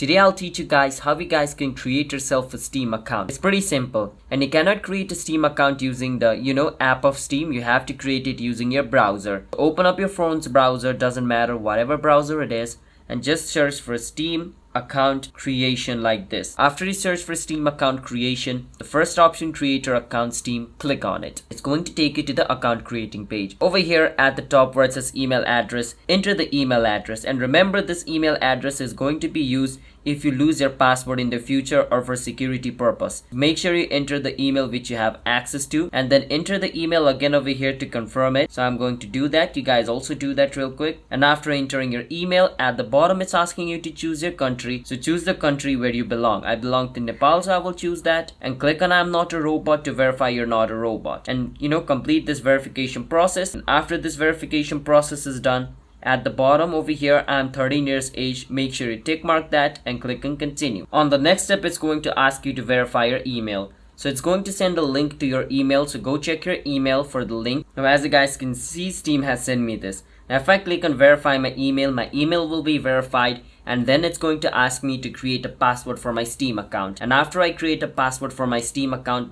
Today I'll teach you guys how you guys can create yourself a Steam account. It's pretty simple, and you cannot create a Steam account using the app of Steam. You have to create it using your browser. Open up your phone's browser, doesn't matter whatever browser it is, and just search for Steam account creation like this. After you search for Steam account creation, the first option, create your account Steam, click on it. It's going to take you to the account creating page. Over here at the top where it says email address, enter the email address, and remember this email address is going to be used if you lose your password in the future or for security purpose. Make sure you enter the email which you have access to, and then enter the email again over here to confirm it. So I'm going to do that. You guys also do that real quick. And after entering your email, at the bottom it's asking you to choose your country. So choose the country where you belong. I belong to Nepal, so I will choose that, and click on I'm not a robot to verify you're not a robot, and complete this verification process. And after this verification process is done, at the bottom over here, I'm 13 years age. Make sure you tick mark that and click on continue. On the next step, it's going to ask you to verify your email. So it's going to send a link to your email. So go check your email for the link. Now as you guys can see, Steam has sent me this. Now if I click on verify my email will be verified, and then it's going to ask me to create a password for my Steam account. And after I create a password for my Steam account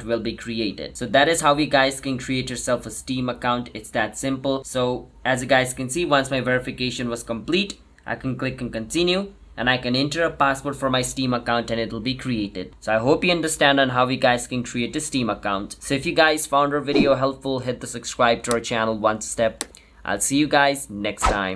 will be created. So that is how you guys can create yourself a Steam account. It's that simple. So as you guys can see, once my verification was complete, I can click on continue, and I can enter a password for my Steam account and it will be created. So I hope you understand on how you guys can create a Steam account. So if you guys found our video helpful, hit the subscribe to our channel one step. I'll see you guys next time.